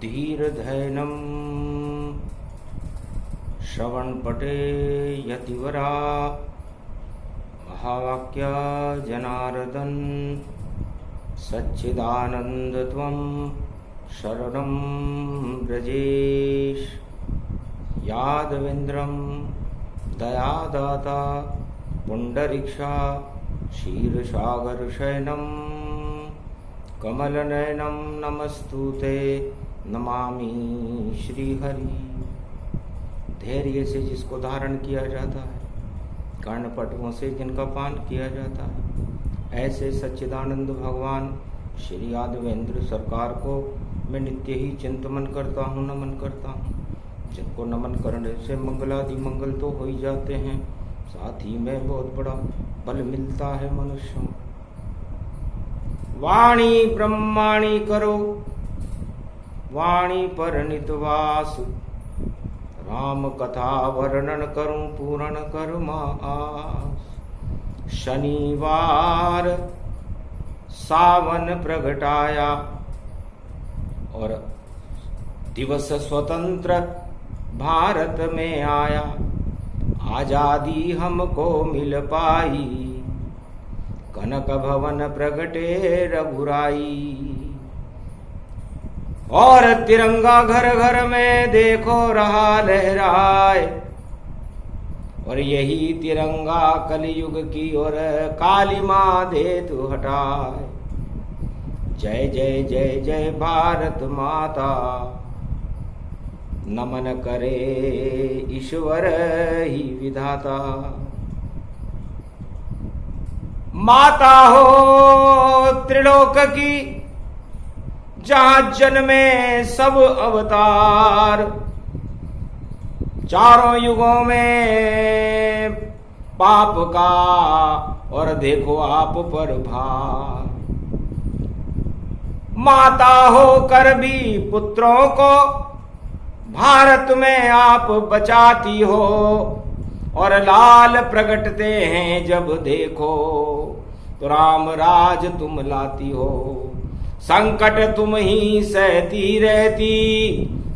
धीरधैनं श्रवणपटे यतिवरा महावाक्या जनार्दन सच्चिदानन्दत्वं शरणं व्रजेश। यादवेन्द्रं दयादाता पुण्डरीक्षा क्षीरसागरशयनं कमलनयनं नमस्तुते नमामि श्रीहरि। धैर्य से जिसको धारण किया जाता है, कर्णपटुओं से जिनका पान किया जाता है, ऐसे सच्चिदानंद भगवान श्री यादवेंद्र सरकार को मैं नित्य ही चिंतन करता हूँ, नमन करता हूँ। जिनको नमन करने से मंगलादि मंगल तो हो ही जाते हैं, साथ ही में बहुत बड़ा बल मिलता है मनुष्यों। वाणी ब्रह्माणी करो, वाणी पर नितवास, राम कथा वर्णन करूं पूर्ण कर्मा आस। शनिवार सावन प्रगटाया और दिवस स्वतंत्र भारत में आया। आजादी हमको मिल पाई, कनक भवन प्रगटे रघुराई। और तिरंगा घर घर में देखो रहा लहराए, और यही तिरंगा कलयुग की ओर काली माँ दे तू हटाए। जय जय जय जय भारत माता, नमन करे ईश्वर ही विधाता। माता हो त्रिलोक की, जहां जन्मे सब अवतार। चारों युगों में पाप का और देखो आप पर भार। माता होकर भी पुत्रों को भारत में आप बचाती हो, और लाल प्रगटते हैं जब देखो तो राम राज तुम लाती हो। संकट तुम ही सहती रहती,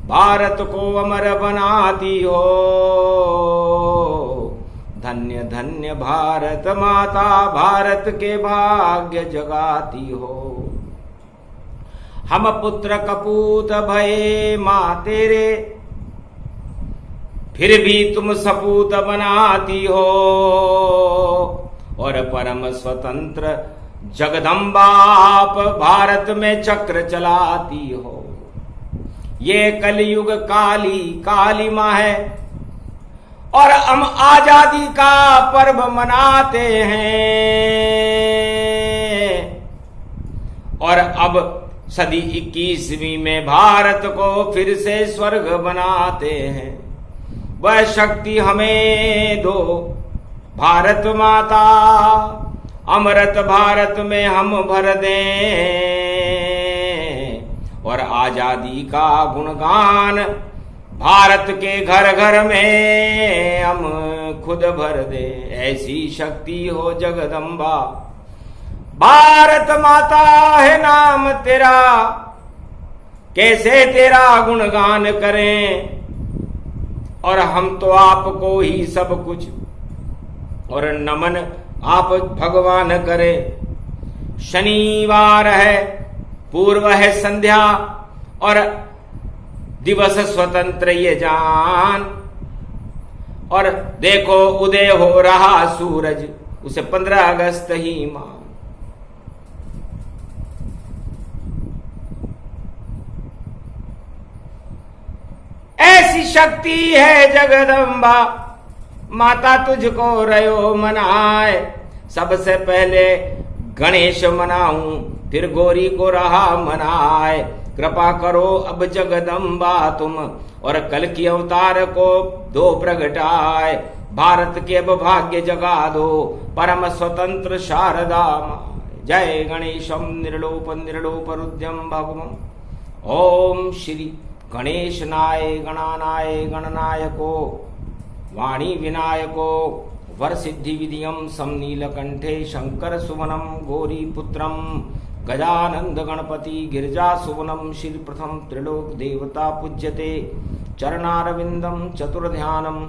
भारत को अमर बनाती हो। धन्य धन्य भारत माता, भारत के भाग्य जगाती हो। हम पुत्र कपूत भये माँ तेरे, फिर भी तुम सपूत बनाती हो। और परम स्वतंत्र जगदम्बा आप भारत में चक्र चलाती हो। ये कलयुग काली काली माँ है, और हम आजादी का पर्व मनाते हैं। और अब सदी 21वीं में भारत को फिर से स्वर्ग बनाते हैं। वह शक्ति हमें दो भारत माता, अमृत भारत में हम भर दें। और आजादी का गुणगान भारत के घर घर में हम खुद भर दें। ऐसी शक्ति हो जगदम्बा, भारत माता है नाम तेरा, कैसे तेरा गुणगान करें। और हम तो आपको ही सब कुछ, और नमन आप भगवान करे। शनिवार है, पूर्व है संध्या, और दिवस स्वतंत्र ये जान। और देखो उदय हो रहा सूरज, उसे 15 अगस्त ही मान। ऐसी शक्ति है जगदम्बा, माता तुझको रयो मनाए। सबसे पहले गणेश मनाऊं, फिर गौरी को रहा मनाए। कृपा करो अब जगदम्बा तुम, और कल की अवतार को दो प्रगटाए। भारत के अब भाग्य जगा दो, परम स्वतंत्र शारदा माँ। जय गणेशम निर्लोप निर्लोप रुद्यम भगवम। ओम श्री गणेशनाय गणानाय गणनायको, वाणी विनायको, वर सिद्धि विधियम समनीलकंठे शंकर सुवनम गौरी पुत्रम गजानंद गणपति गिरिजा सुवनम श्री प्रथम त्रिलोक देवता पूज्यते चरणारविंदम चतुर्ध्यानम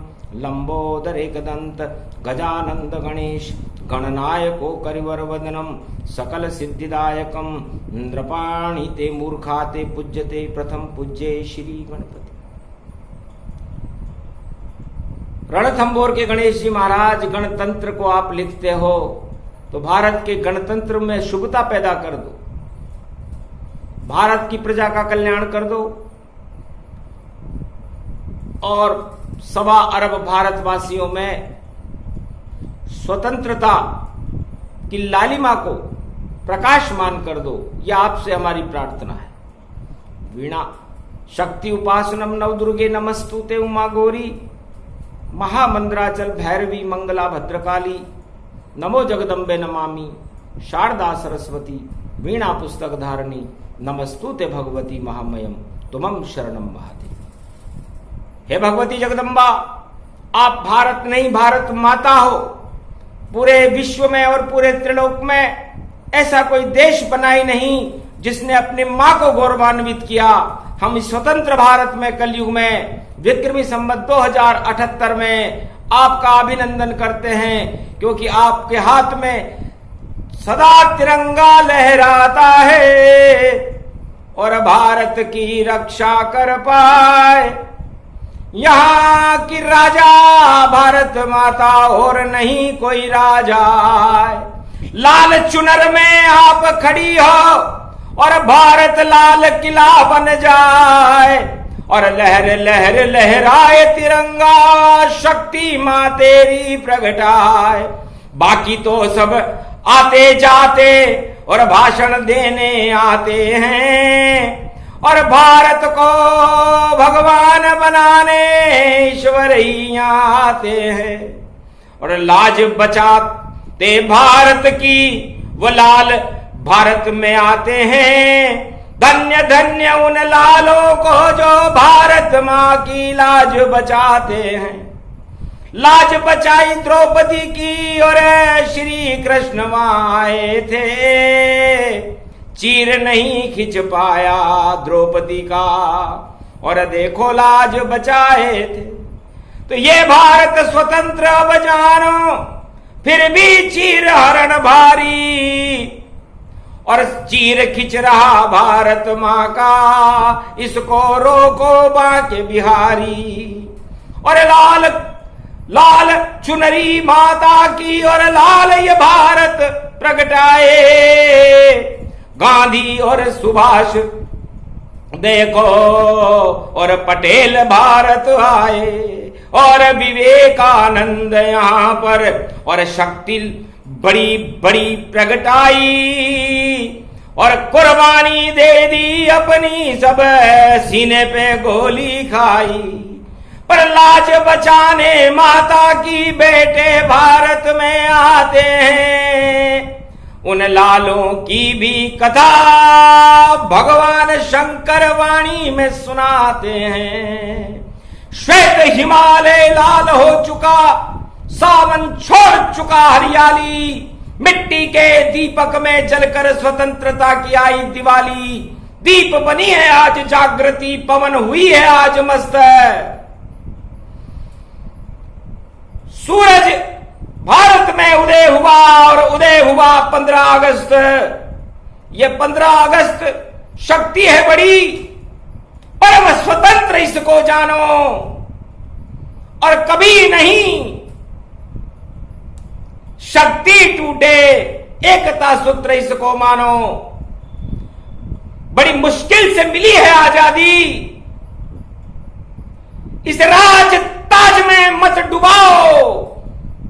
लंबोदर एकदंत गजानंद गणेश गणनायको करिवर वदनम सकल सिद्धिदायकम नृपाणि ते मूर्खा ते पूज्यते प्रथम पूज्ये श्री गणपति। रणथंभौर के गणेश जी महाराज, गणतंत्र को आप लिखते हो तो भारत के गणतंत्र में शुभता पैदा कर दो, भारत की प्रजा का कल्याण कर दो और 1.25 अरब भारतवासियों में स्वतंत्रता की लालिमा को प्रकाशमान कर दो। यह आपसे हमारी प्रार्थना है। वीणा शक्ति उपासनम नवदुर्गे नमस्तुते उमा गौरी महामंद्राचल भैरवी मंगला भद्रकाली नमो जगदम्बे नमामि शारदा सरस्वती वीणा पुस्तक धारणी नमस्तुते भगवती महामयम तुमं शरणम महादेव। हे भगवती जगदम्बा, आप भारत नहीं भारत माता हो। पूरे विश्व में और पूरे त्रिलोक में ऐसा कोई देश बना ही नहीं जिसने अपनी मां को गौरवान्वित किया। हम इस स्वतंत्र भारत में कलयुग में विक्रमी संवत 2078 में आपका अभिनंदन करते हैं, क्योंकि आपके हाथ में सदा तिरंगा लहराता है और भारत की रक्षा कर पाए यहाँ की राजा भारत माता और नहीं कोई राजा। लाल चुनर में आप खड़ी हो और भारत लाल किला बन जाए और लहर लहर लहराए तिरंगा शक्ति मां तेरी प्रगटाए। बाकी तो सब आते जाते और भाषण देने आते हैं और भारत को भगवान बनाने ईश्वर ही आते हैं और लाज बचाते भारत की वो लाल भारत में आते हैं। धन्य धन्य उन लालों को जो भारत माँ की लाज बचाते हैं। लाज बचाई द्रौपदी की और श्री कृष्ण आए थे, चीर नहीं खिंच पाया द्रौपदी का और देखो लाज बचाए थे। तो ये भारत स्वतंत्र अब जानो, फिर भी चीर हरण भारी और चीर खिंच रहा भारत माँ का, इसको रोको बांके बिहारी। और लाल लाल चुनरी माता की और लाल ये भारत प्रगटाए। गांधी और सुभाष देखो और पटेल भारत आए और विवेकानंद यहाँ पर और शक्ति बड़ी बड़ी प्रगटाई और कुर्बानी दे दी अपनी, सब सीने पे गोली खाई। पर लाज बचाने माता की बेटे भारत में आते हैं। उन लालों की भी कथा भगवान शंकर वाणी में सुनाते हैं। श्वेत हिमालय लाल हो चुका, सावन छोड़ चुका हरियाली, मिट्टी के दीपक में जलकर स्वतंत्रता की आई दिवाली। दीप बनी है आज जागृति, पवन हुई है आज मस्त। सूरज भारत में उदय हुआ और उदय हुआ 15 अगस्त। ये 15 अगस्त शक्ति है बड़ी, परम स्वतंत्र इसको जानो और कभी नहीं शक्ति टूटे, एकता सूत्र इसको मानो। बड़ी मुश्किल से मिली है आजादी, इस राज ताज में मत डुबाओ,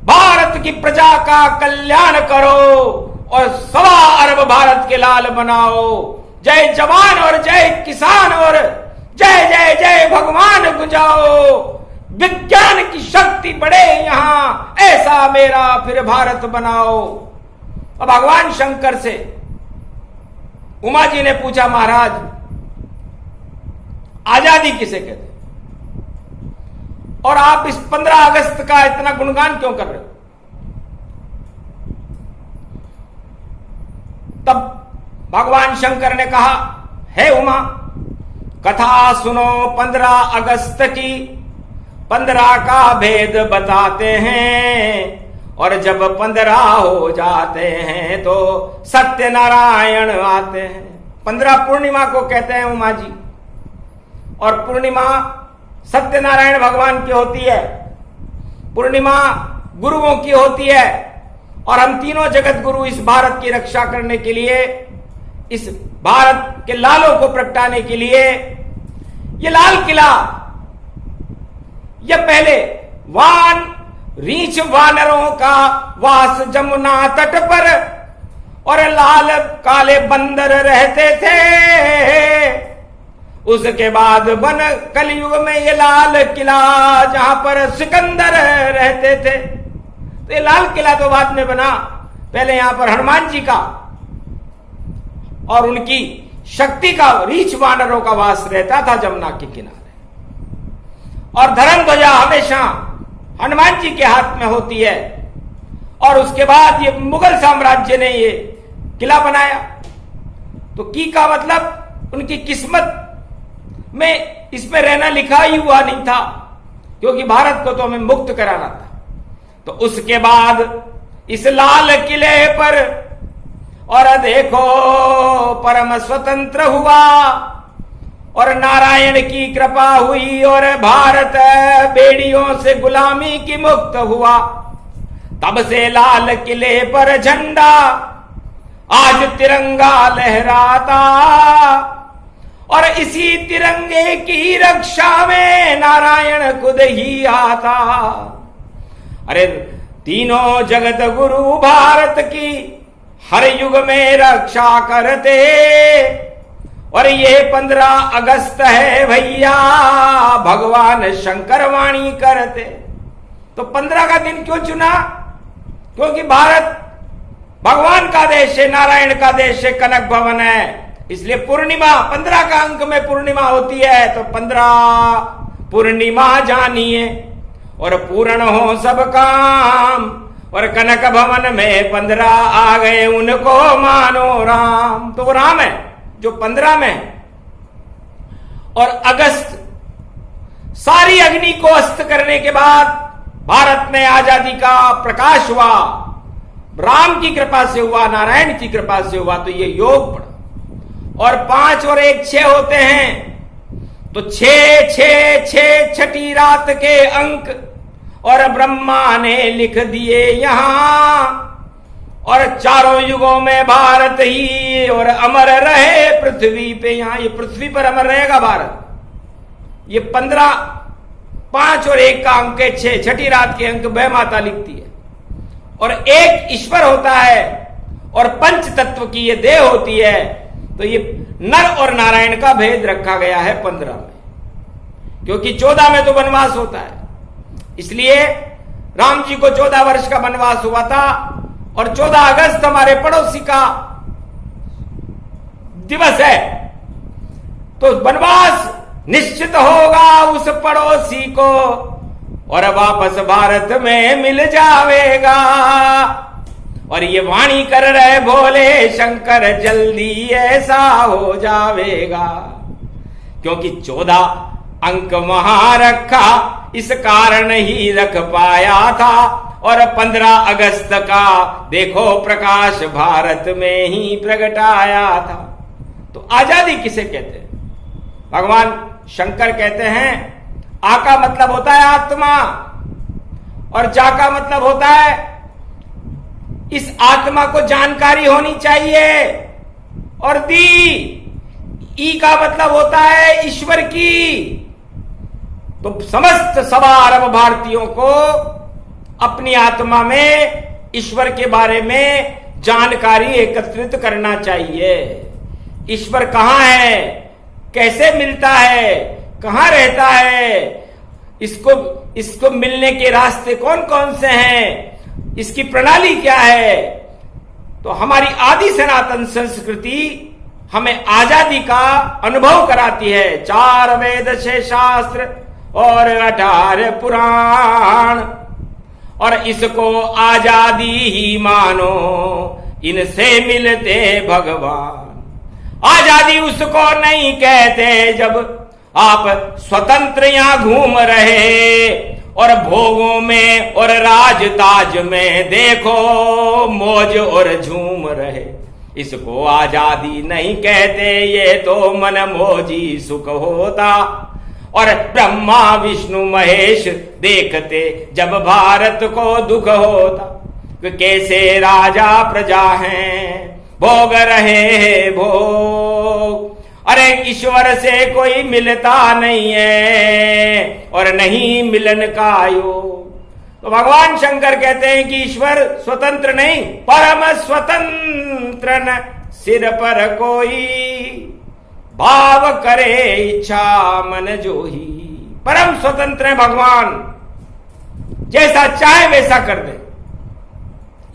भारत की प्रजा का कल्याण करो और 1.25 अरब भारत के लाल बनाओ। जय जवान और जय किसान और जय जय जय भगवान गुंजाओ। विज्ञान की शक्ति बढ़े यहां, ऐसा मेरा फिर भारत बनाओ। अब भगवान शंकर से उमा जी ने पूछा, महाराज आजादी किसे कहते और आप इस 15 अगस्त का इतना गुणगान क्यों कर रहे हो? तब भगवान शंकर ने कहा, हे उमा, कथा सुनो 15 अगस्त की, 15 का भेद बताते हैं, और जब 15 हो जाते हैं तो सत्यनारायण आते हैं। 15 पूर्णिमा को कहते हैं उमा जी, और पूर्णिमा सत्यनारायण भगवान की होती है, पूर्णिमा गुरुओं की होती है, और हम तीनों जगत गुरु इस भारत की रक्षा करने के लिए, इस भारत के लालों को प्रगटाने के लिए, ये लाल किला, यह पहले रीछ वानरों का वास जमुना तट पर, और लाल काले बंदर रहते थे। उसके बाद बन कलयुग में ये लाल किला, जहां पर सिकंदर रहते थे। तो ये लाल किला तो बाद में बना, पहले यहां पर हनुमान जी का और उनकी शक्ति का, रीछ वानरों का वास रहता था जमुना के किनारे, और धर्म ध्वजा हमेशा हनुमान जी के हाथ में होती है। और उसके बाद ये मुगल साम्राज्य ने ये किला बनाया। तो की का मतलब उनकी किस्मत में इसमें रहना लिखा ही हुआ नहीं था, क्योंकि भारत को तो हमें मुक्त कराना था। तो उसके बाद इस लाल किले पर, और देखो परम स्वतंत्र हुआ, और नारायण की कृपा हुई, और भारत बेड़ियों से गुलामी की मुक्त हुआ। तब से लाल किले पर झंडा आज तिरंगा लहराता, और इसी तिरंगे की रक्षा में नारायण खुद ही आता। अरे तीनों जगत गुरु भारत की हर युग में रक्षा करते, और ये 15 अगस्त है भैया, भगवान शंकर वाणी करते। तो 15 का दिन क्यों चुना? क्योंकि भारत भगवान का देश है, नारायण का देश है, कनक भवन है, इसलिए पूर्णिमा 15 का अंक में पूर्णिमा होती है। तो 15 पूर्णिमा जानिए, और पूर्ण हो सब काम, और कनक भवन में 15 आ गए, उनको मानो राम। तो वो राम है जो 15 में है। और अगस्त, सारी अग्नि को अस्त करने के बाद भारत में आजादी का प्रकाश हुआ, राम की कृपा से हुआ, नारायण की कृपा से हुआ। तो ये योग पड़ा, और 5 और 1 6 होते हैं। तो 6 6 6 छठी रात के अंक, और ब्रह्मा ने लिख दिए यहां, और चारों युगों में भारत ही और अमर रहे पृथ्वी पे। यहां ये पृथ्वी पर अमर रहेगा भारत। ये 15 5 और 1 का अंक है, 6 छठी रात के अंक वह माता लिखती है। और एक ईश्वर होता है, और पंच तत्व की ये देह होती है। तो ये नर और नारायण का भेद रखा गया है 15 में, क्योंकि 14 में तो वनवास होता है। इसलिए राम जी को 14 वर्ष का वनवास हुआ था, और 14 अगस्त हमारे पड़ोसी का दिवस है। तो वनवास निश्चित होगा उस पड़ोसी को, और वापस भारत में मिल जावेगा। और ये वाणी कर रहे भोले शंकर, जल्दी ऐसा हो जावेगा। क्योंकि 14 अंक वहां रखा, इस कारण ही रख पाया था। और 15 अगस्त का देखो प्रकाश भारत में ही प्रगटाया था। तो आजादी किसे कहते हैं? भगवान शंकर कहते हैं, आ का मतलब होता है आत्मा, और जा का मतलब होता है इस आत्मा को जानकारी होनी चाहिए, और ई का मतलब होता है ईश्वर की। तो समस्त सवा अरब भारतीयों को अपनी आत्मा में ईश्वर के बारे में जानकारी एकत्रित करना चाहिए। ईश्वर कहां है, कैसे मिलता है, कहां रहता है, इसको मिलने के रास्ते कौन कौन से हैं, इसकी प्रणाली क्या है। तो हमारी आदि सनातन संस्कृति हमें आजादी का अनुभव कराती है। 4 वेद 6 शास्त्र और 18 पुराण, और इसको आजादी ही मानो, इनसे मिलते भगवान। आजादी उसको नहीं कहते जब आप स्वतंत्र यहां घूम रहे और भोगों में और राज ताज में देखो मौज और झूम रहे। इसको आजादी नहीं कहते, ये तो मन मौजी सुख होता। और ब्रह्मा विष्णु महेश देखते जब भारत को दुख होता। कैसे राजा प्रजा हैं भोग रहे भोग, अरे ईश्वर से कोई मिलता नहीं है और नहीं मिलन का योग। तो भगवान शंकर कहते हैं कि ईश्वर स्वतंत्र नहीं, परम स्वतंत्र न सिर पर कोई, भाव करे इच्छा मन जोही। परम स्वतंत्र है भगवान, जैसा चाहे वैसा कर दे।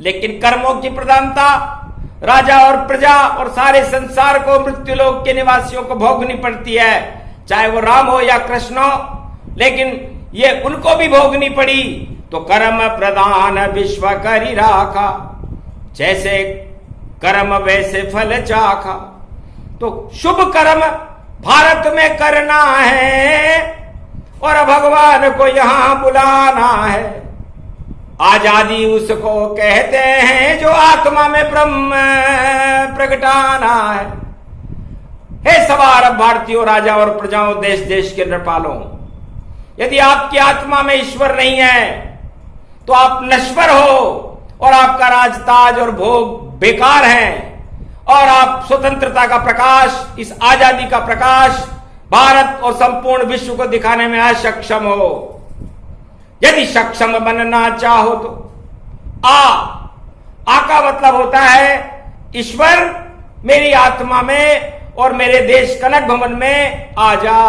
लेकिन कर्मों की प्रधानता राजा और प्रजा और सारे संसार को, मृत्युलोक के निवासियों को भोगनी पड़ती है, चाहे वो राम हो या कृष्ण हो, लेकिन ये उनको भी भोगनी पड़ी। तो कर्म प्रधान विश्व करी राखा, जैसे कर्म वैसे फल चाखा। तो शुभ कर्म भारत में करना है और भगवान को यहां बुलाना है। आजादी उसको कहते हैं जो आत्मा में ब्रह्म प्रगटाना है। हे सवार भारतीयों, राजा और प्रजाओं, देश देश के नृपालों, यदि आपकी आत्मा में ईश्वर नहीं है तो आप नश्वर हो और आपका राजताज और भोग बेकार हैं और आप स्वतंत्रता का प्रकाश, इस आजादी का प्रकाश भारत और संपूर्ण विश्व को दिखाने में अक्षम हो। यदि सक्षम बनना चाहो तो आ का मतलब होता है ईश्वर मेरी आत्मा में और मेरे देश कनक भवन में आ जा।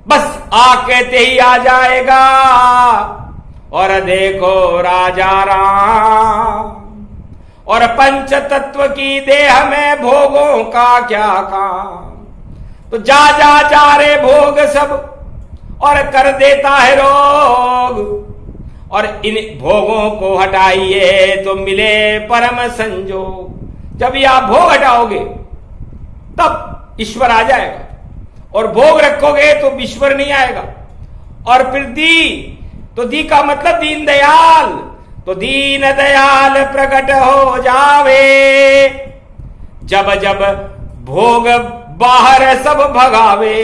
बस आ कहते ही आ जाएगा। और देखो राजा राम और पंच तत्व की देह में भोगों का क्या काम। तो जा रे भोग सब और कर देता है रोग। और इन भोगों को हटाइए तो मिले परम संजोग। जब ये आप भोग हटाओगे तब ईश्वर आ जाएगा, और भोग रखोगे तो ईश्वर नहीं आएगा। और फिर दी का मतलब दीन दयाल। तो दीन दयाल प्रकट हो जावे, जब जब भोग बाहर सब भगावे।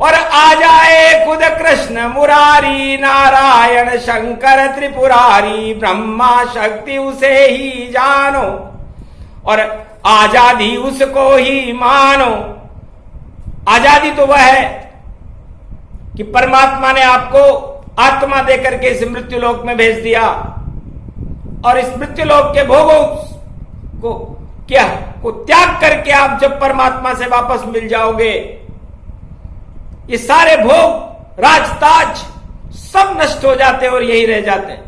और आ जाए खुद कृष्ण मुरारी, नारायण शंकर त्रिपुरारी, ब्रह्मा शक्ति उसे ही जानो और आजादी उसको ही मानो। आजादी तो वह है कि परमात्मा ने आपको आत्मा देकर के इस मृत्युलोक में भेज दिया, और इस मृत्युलोक के भोगों को त्याग करके आप जब परमात्मा से वापस मिल जाओगे, ये सारे भोग राजताज सब नष्ट हो जाते हैं और यही रह जाते हैं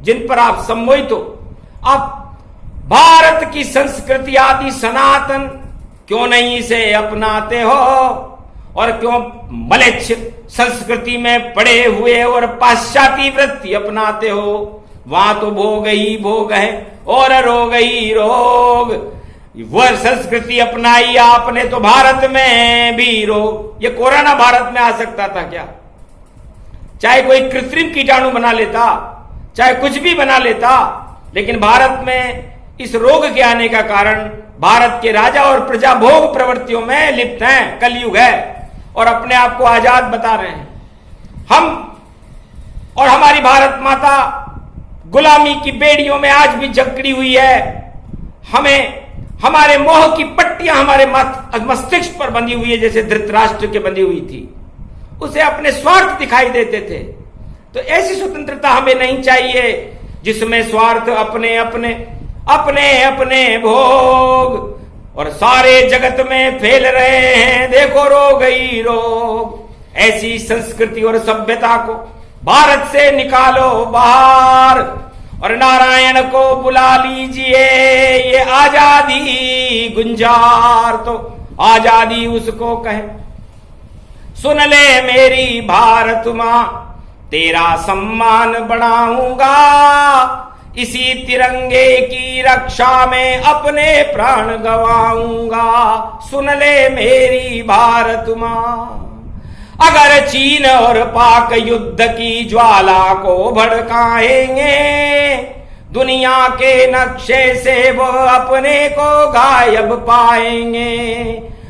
जिन पर आप सम्मोहित हो। आप भारत की संस्कृति आदि सनातन क्यों नहीं इसे अपनाते हो, और क्यों मलेच्छ संस्कृति में पड़े हुए और पाश्चात्य वृत्ति अपनाते हो। वहां तो भोग ही भोग है और रोग ही रोग। वह संस्कृति अपनाई आपने तो भारत में भी रोग। ये कोरोना भारत में आ सकता था क्या? चाहे कोई कृत्रिम कीटाणु बना लेता, चाहे कुछ भी बना लेता, लेकिन भारत में इस रोग के आने का कारण भारत के राजा और प्रजा भोग प्रवृत्तियों में लिप्त हैं। कलयुग है और अपने आप को आजाद बता रहे हैं। हम और हमारी भारत माता गुलामी की बेड़ियों में आज भी जकड़ी हुई है। हमें हमारे मोह की पट्टियां हमारे मस्तिष्क पर बंधी हुई है, जैसे धृतराष्ट्र के बंधी हुई थी। उसे अपने स्वार्थ दिखाई देते थे। तो ऐसी स्वतंत्रता हमें नहीं चाहिए जिसमें स्वार्थ अपने अपने अपने अपने भोग और सारे जगत में फैल रहे हैं। देखो रोग ही रोग। ऐसी संस्कृति और सभ्यता को भारत से निकालो बाहर और नारायण को बुला लीजिए। ये आजादी गुंजार तो आजादी उसको कहे। सुन ले मेरी भारत मां, तेरा सम्मान बढ़ाऊंगा। इसी तिरंगे की रक्षा में अपने प्राण गवाऊंगा। सुन ले मेरी भारत मां, अगर चीन और पाक युद्ध की ज्वाला को भड़काएंगे, दुनिया के नक्शे से वो अपने को गायब पाएंगे।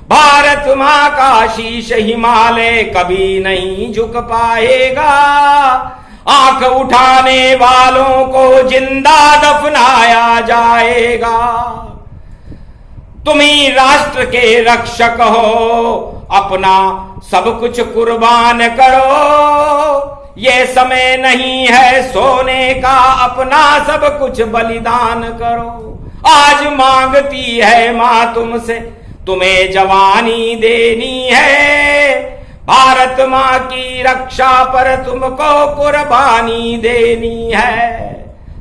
भारत मां का शीश हिमालय कभी नहीं झुक पाएगा, आंख उठाने वालों को जिंदा दफनाया जाएगा। तुम ही राष्ट्र के रक्षक हो, अपना सब कुछ कुर्बान करो। ये समय नहीं है सोने का, अपना सब कुछ बलिदान करो। आज मांगती है मां तुमसे, तुम्हें जवानी देनी है। भारत मां की रक्षा पर तुमको कुर्बानी देनी है।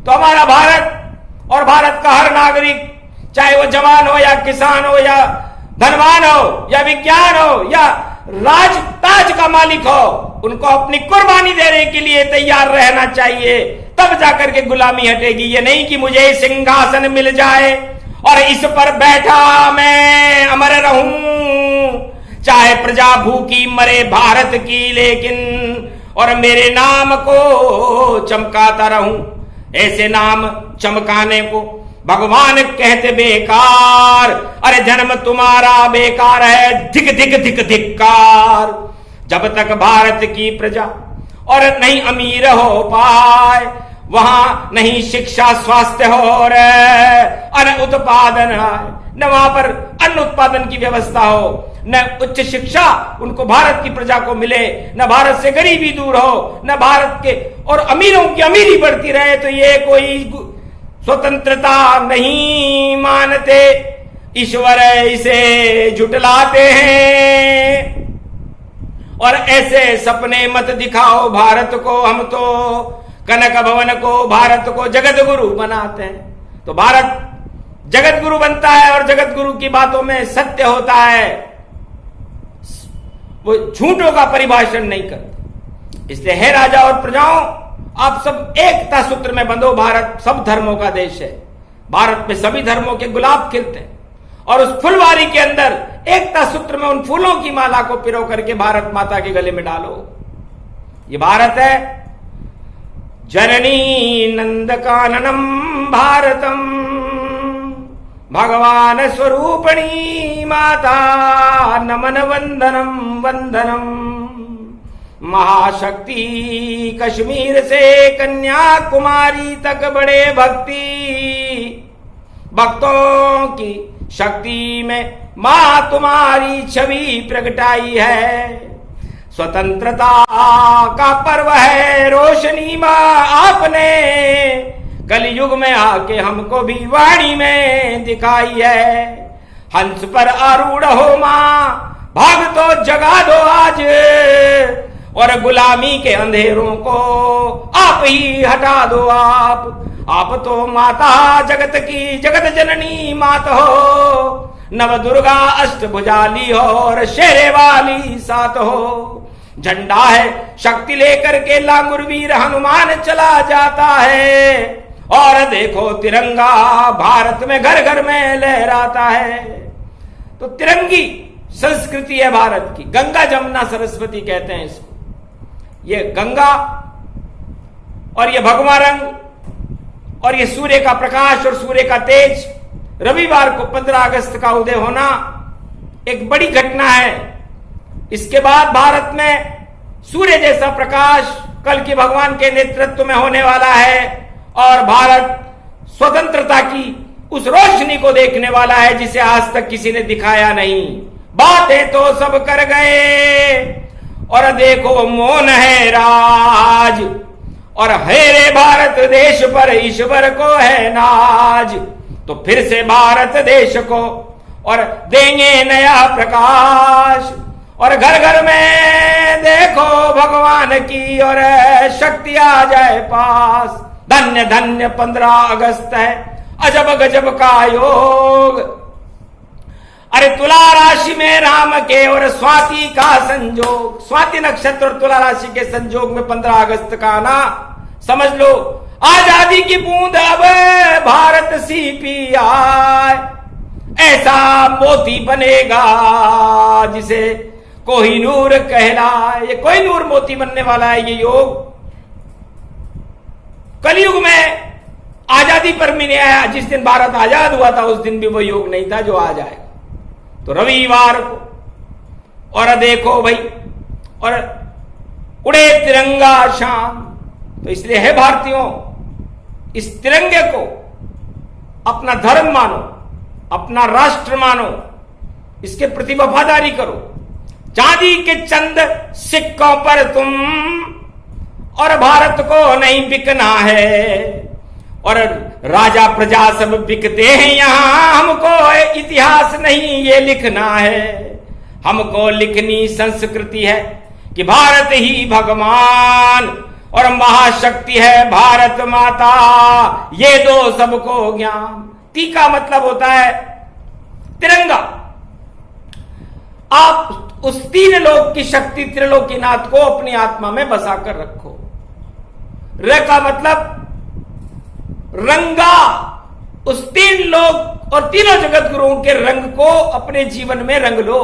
तो हमारा भारत और भारत का हर नागरिक, चाहे वो जवान हो या किसान हो या धनवान हो या विज्ञान हो या राज ताज का मालिक हो, उनको अपनी कुर्बानी देने के लिए तैयार रहना चाहिए। तब जाकर के गुलामी हटेगी। ये नहीं कि मुझे सिंहासन मिल जाए और इस पर बैठा मैं अमर रहूं, चाहे प्रजा भूखी मरे भारत की, लेकिन और मेरे नाम को चमकाता रहूं। ऐसे नाम चमकाने को भगवान कहते बेकार। अरे जन्म तुम्हारा बेकार है, धिक धिक धिक धिक्कार। जब तक भारत की प्रजा और नहीं अमीर हो पाए, वहां नहीं शिक्षा स्वास्थ्य हो और अन्न उत्पादन आए, न वहां पर अन्न उत्पादन की व्यवस्था हो, न उच्च शिक्षा उनको भारत की प्रजा को मिले, न भारत से गरीबी दूर हो, न भारत के और अमीरों की अमीरी बढ़ती रहे, तो ये कोई स्वतंत्रता नहीं मानते। ईश्वर इसे झुटलाते हैं। और ऐसे सपने मत दिखाओ भारत को, हम तो कनक भवन को, भारत को जगत गुरु बनाते हैं। तो भारत जगत गुरु बनता है और जगत गुरु की बातों में सत्य होता है, वो झूठों का परिभाषण नहीं करते। इसलिए हे राजा और प्रजाओं, आप सब एकता सूत्र में बंधो। भारत सब धर्मों का देश है। भारत में सभी धर्मों के गुलाब खिलते हैं और उस फुलवारी के अंदर एकता सूत्र में उन फूलों की माला को पिरो करके भारत माता के गले में डालो। ये भारत है। जननी नंदकाननम भारतम, भगवान स्वरूपणी माता नमन वंदनम वंदनम। महाशक्ति कश्मीर से कन्याकुमारी तक बड़े भक्तों की शक्ति में मां तुम्हारी छवि प्रगटाई है। स्वतंत्रता का पर्व है रोशनी मां आपने, कलयुग में आके हमको भी वाणी में दिखाई है। हंस पर आरूढ़ हो मां, भाग तो जगा दो आज, और गुलामी के अंधेरों को आप ही हटा दो। आप तो माता जगत की जगत जननी मात हो, नव दुर्गा अष्टभुजाली हो और शेरे वाली सात हो। झंडा है शक्ति लेकर के लांगुर वीर हनुमान चला जाता है, और देखो तिरंगा भारत में घर घर में लहराता है। तो तिरंगी संस्कृति है भारत की। गंगा जमुना सरस्वती कहते हैं इसको। ये गंगा और ये भगवा रंग और ये सूर्य का प्रकाश और सूर्य का तेज, रविवार को 15 अगस्त का उदय होना एक बड़ी घटना है। इसके बाद भारत में सूर्य जैसा प्रकाश कल की भगवान के नेतृत्व में होने वाला है, और भारत स्वतंत्रता की उस रोशनी को देखने वाला है जिसे आज तक किसी ने दिखाया नहीं। बातें तो सब कर गए और देखो मौन है राज, और हेरे भारत देश पर ईश्वर को है नाज। तो फिर से भारत देश को और देंगे नया प्रकाश, और घर घर में देखो भगवान की और शक्ति आ जाए पास। धन्य धन्य 15 अगस्त है, अजब गजब का योग। अरे तुला राशि में राम के और स्वाति का संजोग, स्वाति नक्षत्र और तुला राशि के संजोग में 15 अगस्त का आना, समझ लो आजादी की बूंद अब भारत सी पी आए, ऐसा मोती बनेगा जिसे कोहिनूर कहलाए। ये कोहिनूर मोती बनने वाला है ये योग। कलयुग में आजादी पर भी नहीं आया। जिस दिन भारत आजाद हुआ था उस दिन भी वो योग नहीं था जो आज आएगा। तो रविवार को और देखो भाई, और उड़े तिरंगा शान। तो इसलिए है भारतीयों, इस तिरंगे को अपना धर्म मानो, अपना राष्ट्र मानो, इसके प्रति वफादारी करो। चांदी के चंद सिक्कों पर तुम और भारत को नहीं बिकना है। और राजा प्रजा सब बिकते हैं यहां, हमको इतिहास नहीं ये लिखना है। हमको लिखनी संस्कृति है कि भारत ही भगवान और महाशक्ति है भारत माता, ये दो सबको ज्ञान। ती का मतलब होता है तिरंगा। आप उस तीन लोक की शक्ति त्रिलोकीनाथ को अपनी आत्मा में बसा कर रखो। र का मतलब रंगा, उस तीन लोक और तीनों जगत गुरुओं के रंग को अपने जीवन में रंग लो।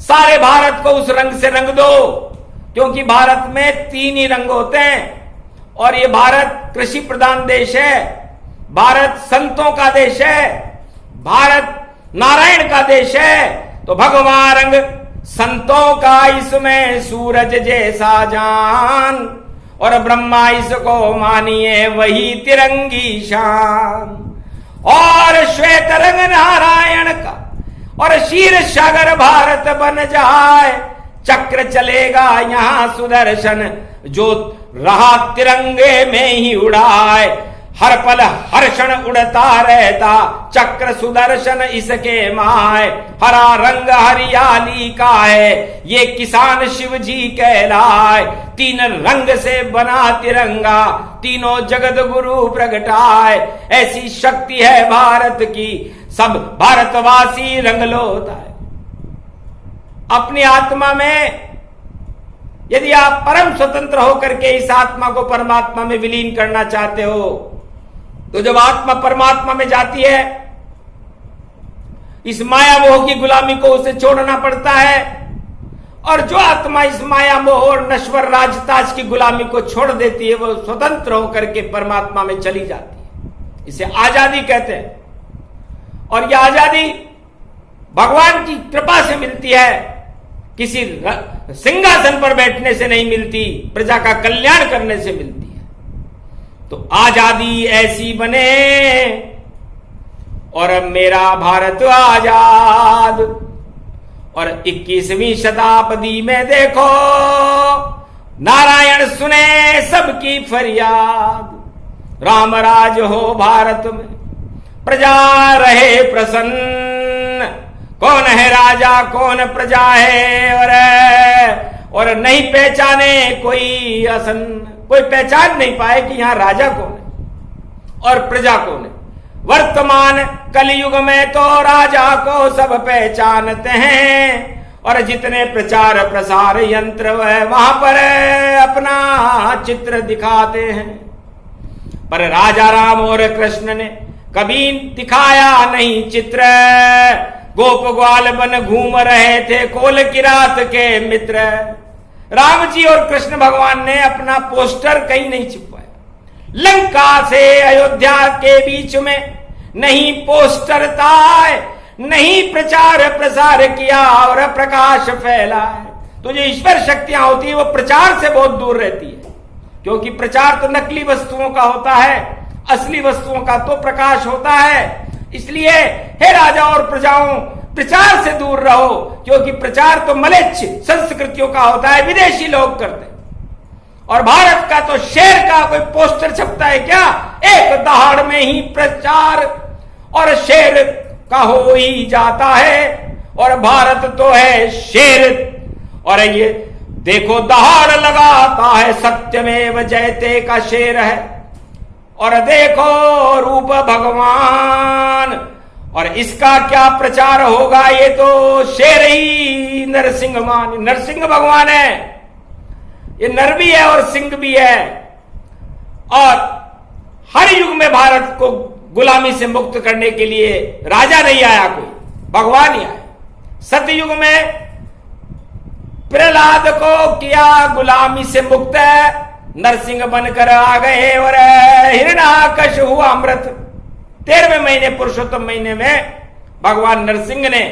सारे भारत को उस रंग से रंग दो, क्योंकि भारत में तीन ही रंग होते हैं। और ये भारत कृषि प्रधान देश है, भारत संतों का देश है, भारत नारायण का देश है। तो भगवान रंग संतों का इसमें सूरज जैसा जान, और ब्रह्मा इसको मानिए वही तिरंगी शान। और श्वेत रंग नारायण का और शीर सागर भारत बन जाए, चक्र चलेगा यहां सुदर्शन जो रहा तिरंगे में ही उड़ाए। हर पल हर क्षण उड़ता रहता चक्र सुदर्शन इसके माए। हरा रंग हरियाली का है ये किसान शिव जी कहलाए। तीन रंग से बना तिरंगा तीनों जगत गुरु प्रगटाए। ऐसी शक्ति है भारत की सब भारतवासी रंग लोता है। अपनी आत्मा में यदि आप परम स्वतंत्र होकर के इस आत्मा को परमात्मा में विलीन करना चाहते हो, तो जब आत्मा परमात्मा में जाती है, इस माया मोह की गुलामी को उसे छोड़ना पड़ता है। और जो आत्मा इस माया मोह और नश्वर राजताज की गुलामी को छोड़ देती है, वो स्वतंत्र होकर के परमात्मा में चली जाती है। इसे आजादी कहते हैं। और यह आजादी भगवान की कृपा से मिलती है, किसी सिंहासन पर बैठने से नहीं मिलती, प्रजा का कल्याण करने से मिलती है। तो आजादी ऐसी बने और मेरा भारत आजाद। और 21वीं शताब्दी में देखो नारायण सुने सबकी फरियाद। राम राज हो भारत में प्रजा रहे प्रसन्न। कौन है राजा कौन प्रजा है, और नहीं पहचाने कोई असन, कोई पहचान नहीं पाए कि यहां राजा कौन है और प्रजा कौन है। वर्तमान कलयुग में तो राजा को सब पहचानते हैं, और जितने प्रचार प्रसार यंत्र वहां पर अपना चित्र दिखाते हैं। पर राजा राम और कृष्ण ने कभी दिखाया नहीं चित्र। गोप ग्वाल बन घूम रहे थे कोल किरात के मित्र। राम जी और कृष्ण भगवान ने अपना पोस्टर कहीं नहीं छिपवाया। लंका से अयोध्या के बीच में नहीं पोस्टर था, नहीं प्रचार प्रसार किया और प्रकाश फैला है। तो जो ईश्वर शक्तियां होती है वो प्रचार से बहुत दूर रहती है, क्योंकि प्रचार तो नकली वस्तुओं का होता है, असली वस्तुओं का तो प्रकाश होता है। इसलिए हे राजा और प्रजाओं, प्रचार से दूर रहो, क्योंकि प्रचार तो मलेच्छ संस्कृतियों का होता है, विदेशी लोग करते हैं। और भारत का तो शेर का कोई पोस्टर छपता है क्या? एक दहाड़ में ही प्रचार और शेर का हो ही जाता है। और भारत तो है शेर। और ये देखो दहाड़ लगाता है, सत्यमेव जयते का शेर है। और देखो रूप भगवान, और इसका क्या प्रचार होगा? ये तो शेर ही नरसिंह मान, नरसिंह भगवान है। ये नर भी है और सिंह भी है। और हर युग में भारत को गुलामी से मुक्त करने के लिए राजा नहीं आया, कोई भगवान ही आया। सतयुग में प्रहलाद को किया गुलामी से मुक्त, नरसिंह बनकर आ गए और हिरण्याकश हुआ अमृत। 13वें महीने पुरुषोत्तम महीने में भगवान नरसिंह ने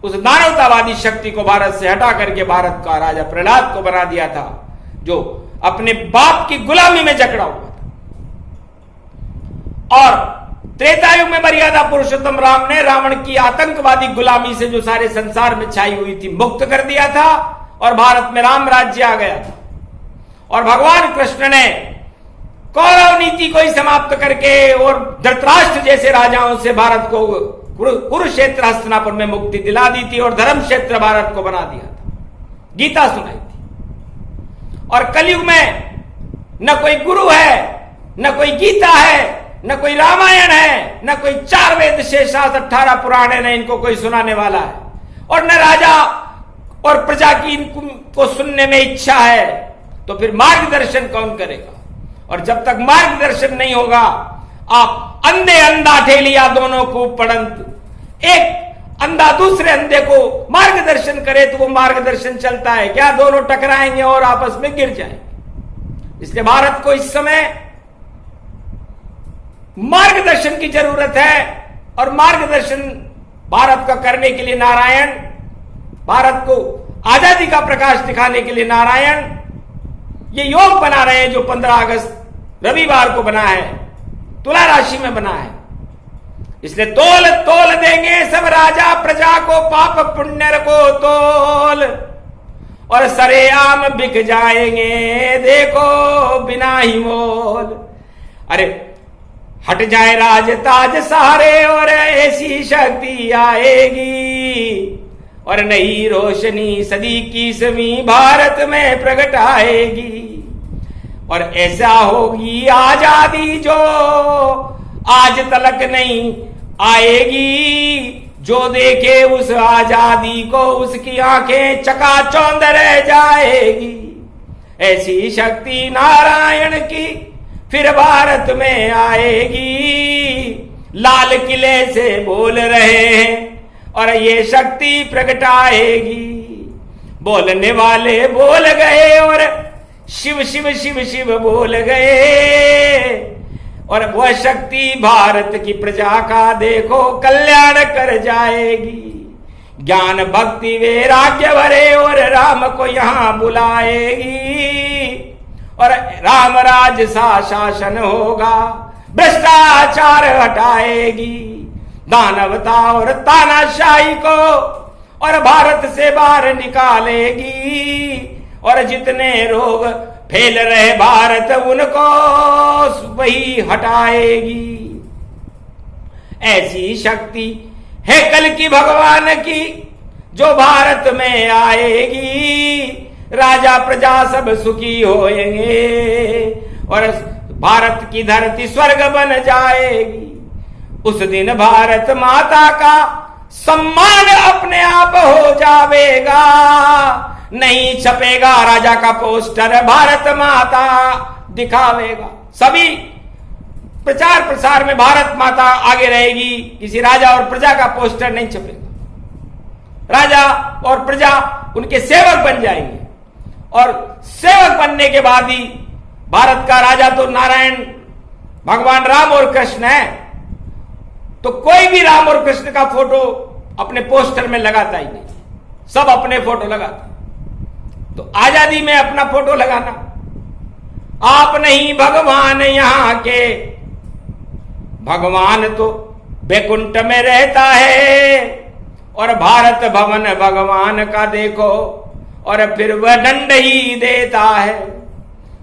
उस दानवतावादी शक्ति को भारत से हटा करके भारत का राजा प्रहलाद को बना दिया था, जो अपने बाप की गुलामी में जकड़ा हुआ था। और त्रेतायुग में मर्यादा पुरुषोत्तम राम ने रावण की आतंकवादी गुलामी से जो सारे संसार में छाई हुई थी मुक्त कर दिया था और भारत में राम राज्य आ गया था। और भगवान कृष्ण ने कौरव नीति को ही समाप्त करके और धृतराष्ट्र जैसे राजाओं से भारत को कुरुक्षेत्र हस्तिनापुर में मुक्ति दिला दी थी और धर्म क्षेत्र भारत को बना दिया था, गीता सुनाई थी। और कलयुग में न कोई गुरु है, न कोई गीता है, न कोई रामायण है, न कोई 4 वेद शेष 18 पुराण है, न इनको कोई सुनाने वाला है। और न राजा और प्रजा की इनको सुनने में इच्छा है, तो फिर मार्गदर्शन कौन करेगा? और जब तक मार्गदर्शन नहीं होगा, आप अंधे अंधा ठेलिया दोनों को पड़ंत, एक अंधा दूसरे अंधे को मार्गदर्शन करे तो वो मार्गदर्शन चलता है क्या? दोनों टकराएंगे और आपस में गिर जाएंगे। इसलिए भारत को इस समय मार्गदर्शन की जरूरत है। और मार्गदर्शन भारत का करने के लिए नारायण, भारत को आजादी का प्रकाश दिखाने के लिए नारायण ये योग बना रहे हैं, जो 15 अगस्त रविवार को बना है, तुला राशि में बना है। इसलिए तोल तोल देंगे सब राजा प्रजा को, पाप पुण्य को तोल, और सरेआम बिक जाएंगे देखो बिना ही मोल। अरे हट जाए राज ताज सारे और ऐसी शक्ति आएगी, और नई रोशनी सदी की सभी भारत में प्रकट आएगी। और ऐसा होगी आजादी जो आज तलक नहीं आएगी, जो देखे उस आजादी को उसकी आंखें चकाचौंध रह जाएगी। ऐसी शक्ति नारायण की फिर भारत में आएगी, लाल किले से बोल रहे हैं और ये शक्ति प्रगटाएगी। बोलने वाले बोल गए और शिव शिव शिव शिव बोल गए, और वह शक्ति भारत की प्रजा का देखो कल्याण कर जाएगी। ज्ञान भक्ति वैराग्य भरे और राम को यहां बुलाएगी, और राम राज सा शासन होगा, भ्रष्टाचार हटाएगी, दानवता और तानाशाही को और भारत से बाहर निकालेगी। और जितने रोग फैल रहे भारत उनको वही हटाएगी। ऐसी शक्ति है कल की भगवान की जो भारत में आएगी। राजा प्रजा सब सुखी होएंगे और भारत की धरती स्वर्ग बन जाएगी। उस दिन भारत माता का सम्मान अपने आप हो जाएगा। नहीं छपेगा राजा का पोस्टर, भारत माता दिखावेगा। सभी प्रचार प्रसार में भारत माता आगे रहेगी, किसी राजा और प्रजा का पोस्टर नहीं छपेगा। राजा और प्रजा उनके सेवक बन जाएंगे, और सेवक बनने के बाद ही भारत का राजा तो नारायण भगवान राम और कृष्ण है, तो कोई भी राम और कृष्ण का फोटो अपने पोस्टर में लगाता ही नहीं, सब अपने फोटो लगाते। तो आजादी में अपना फोटो लगाना, आप नहीं भगवान यहां के, भगवान तो बैकुंठ में रहता है। और भारत भवन भगवान का देखो, और फिर वह दंड ही देता है।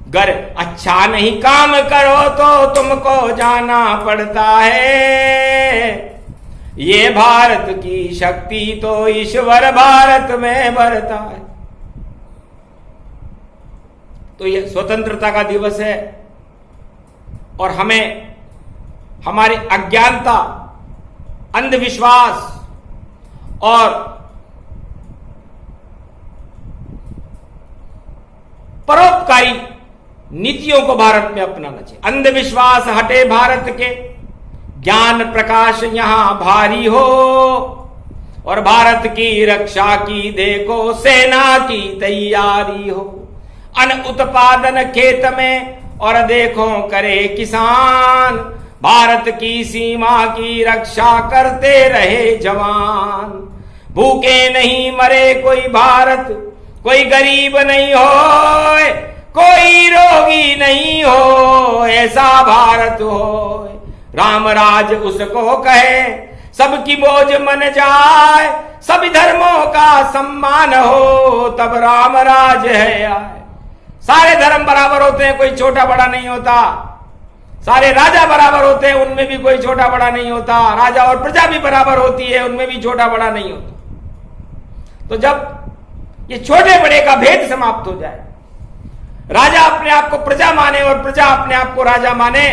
अगर अच्छा नहीं काम करो तो तुमको जाना पड़ता है। ये भारत की शक्ति तो ईश्वर भारत में भरता है। तो ये स्वतंत्रता का दिवस है, और हमें हमारी अज्ञानता, अंधविश्वास और परोपकारी नीतियों को भारत में अपनाना चाहिए। अंधविश्वास हटे भारत के, ज्ञान प्रकाश यहां भारी हो, और भारत की रक्षा की देखो सेना की तैयारी हो। अन्न उत्पादन खेत में और देखो करे किसान, भारत की सीमा की रक्षा करते रहे जवान। भूखे नहीं मरे कोई भारत, कोई गरीब नहीं हो, कोई रोगी नहीं हो, ऐसा भारत हो। राम राज उसको कहे, सबकी मौज मन जाए, सभी धर्मों का सम्मान हो, तब राम राज है आए। सारे धर्म बराबर होते हैं, कोई छोटा बड़ा नहीं होता। सारे राजा बराबर होते हैं, उनमें भी कोई छोटा बड़ा नहीं होता। राजा और प्रजा भी बराबर होती है, उनमें भी छोटा बड़ा नहीं होता। तो जब ये छोटे बड़े का भेद समाप्त हो जाए, राजा अपने आप को प्रजा माने और प्रजा अपने आप को राजा माने,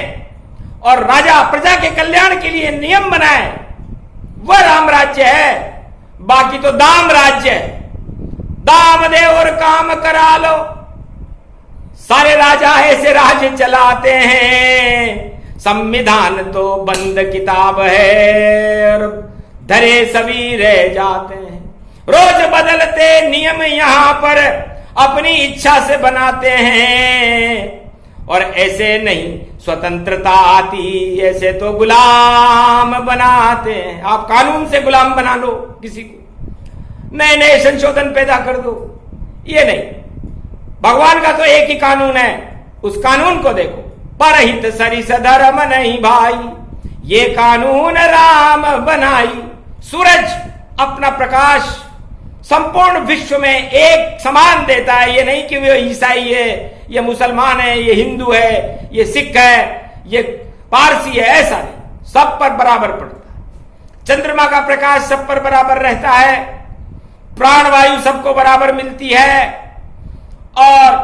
और राजा प्रजा के कल्याण के लिए नियम बनाए, वह राम राज्य है। बाकी तो दाम राज्य है, दाम दे और काम करा लो। सारे राजा ऐसे राज्य चलाते हैं, संविधान तो बंद किताब है, और धरे सभी रह जाते हैं। रोज बदलते नियम यहां पर अपनी इच्छा से बनाते हैं, और ऐसे नहीं स्वतंत्रता आती, ऐसे तो गुलाम बनाते हैं। आप कानून से गुलाम बना लो किसी को, नए नए संशोधन पैदा कर दो, ये नहीं। भगवान का तो एक ही कानून है, उस कानून को देखो। परहित सरिस धर्म नहीं भाई, ये कानून राम बनाई। सूरज अपना प्रकाश संपूर्ण विश्व में एक समान देता है। ये नहीं कि वो ईसाई है, ये मुसलमान है, ये हिंदू है, ये सिख है, ये पारसी है, ऐसा नहीं, सब पर बराबर पड़ता है। चंद्रमा का प्रकाश सब पर बराबर रहता है, प्राणवायु सबको बराबर मिलती है, और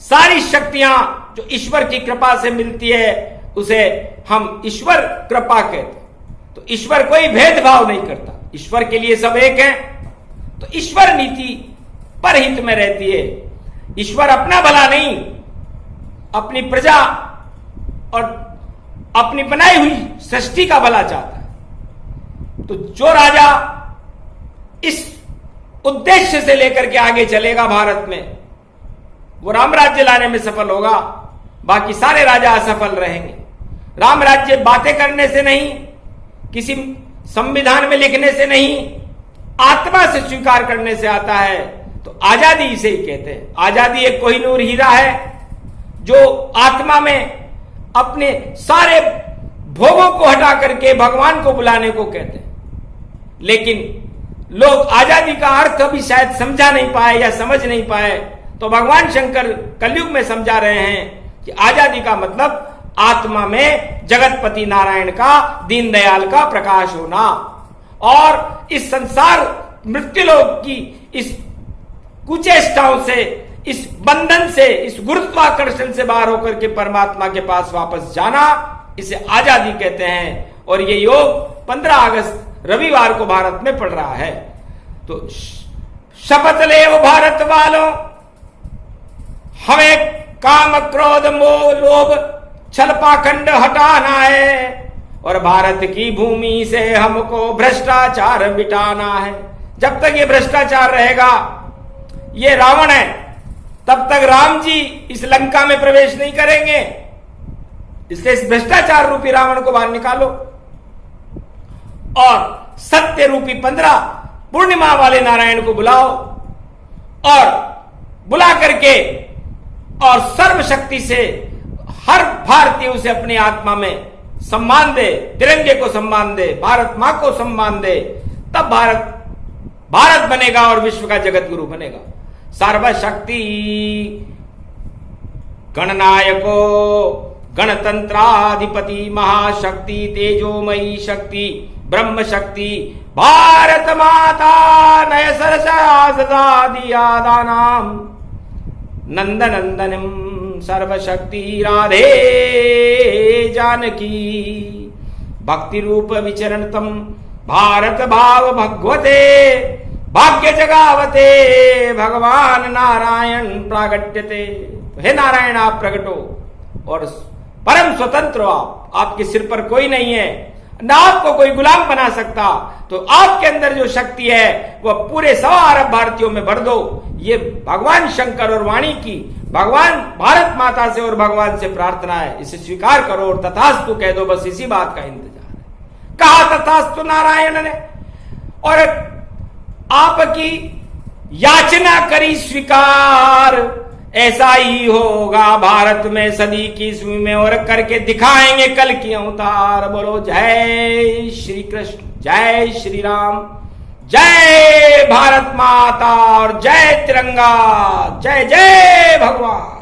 सारी शक्तियां जो ईश्वर की कृपा से मिलती है उसे हम ईश्वर कृपा कहते हैं। तो ईश्वर कोई भेदभाव नहीं करता, ईश्वर के लिए सब एक है। तो ईश्वर नीति परहित में रहती है। ईश्वर अपना भला नहीं, अपनी प्रजा और अपनी बनाई हुई सृष्टि का भला चाहता है। तो जो राजा इस उद्देश्य से लेकर के आगे चलेगा भारत में, वो राम राज्य लाने में सफल होगा। बाकी सारे राजा असफल रहेंगे। राम राज्य बातें करने से नहीं, किसी संविधान में लिखने से नहीं, आत्मा से स्वीकार करने से आता है। तो आजादी इसे ही कहते हैं। आजादी एक कोहिनूर हीरा है जो आत्मा में अपने सारे भोगों को हटा करके भगवान को बुलाने को कहते हैं। लेकिन लोग आजादी का अर्थ अभी शायद समझा नहीं पाए या समझ नहीं पाए, तो भगवान शंकर कलयुग में समझा रहे हैं कि आजादी का मतलब आत्मा में जगतपति नारायण का, दीनदयाल का प्रकाश होना, और इस संसार मृत्युलोक की इस कुचेष्टाओं से, इस बंधन से, इस गुरुत्वाकर्षण से बाहर होकर के परमात्मा के पास वापस जाना, इसे आजादी कहते हैं। और ये योग 15 अगस्त रविवार को भारत में पड़ रहा है। तो शपथ ले वो भारत वालों, हमें काम क्रोध मोह लोभ छल पाखंड हटाना है, और भारत की भूमि से हमको भ्रष्टाचार मिटाना है। जब तक ये भ्रष्टाचार रहेगा, ये रावण है, तब तक राम जी इस लंका में प्रवेश नहीं करेंगे। इसलिए इस भ्रष्टाचार रूपी रावण को बाहर निकालो, और सत्य रूपी 15 पूर्णिमा वाले नारायण को बुलाओ, और बुला करके और सर्वशक्ति से हर भारतीय उसे अपनी आत्मा में सम्मान दे, तिरंगे को सम्मान दे, भारत मां को सम्मान दे, तब भारत बनेगा और विश्व का जगत गुरु बनेगा। सर्वशक्ति गणनायको गणतंत्राधिपति महाशक्ति तेजोमयी शक्ति ब्रह्म शक्ति भारत माता नय सरसा सदा दिया दानाम नंदनंदनम सर्वशक्ति राधे जानकी भक्ति रूप विचरणतम भारत भाव भगवते भाग्य जगावते भगवान नारायण प्रागट्यते। तो हे नारायण आप प्रकट हो और परम स्वतंत्र हो आप, आपके सिर पर कोई नहीं है, ना आपको कोई गुलाम बना सकता, तो आपके अंदर जो शक्ति है वह पूरे 1.25 अरब भारतीयों में भर दो। ये भगवान शंकर और वाणी की भगवान भारत माता से और भगवान से प्रार्थना है, इसे स्वीकार करो और तथास्तु कह दो, बस इसी बात का इंतजार है। कहा तथास्तु नारायण ने और आपकी याचना करी स्वीकार, ऐसा ही होगा भारत में सदी की ईस्वी में और करके दिखाएंगे कल की अवतार। बोलो जय श्री कृष्ण, जय श्री राम, जय भारत माता और जय तिरंगा, जय जय भगवान।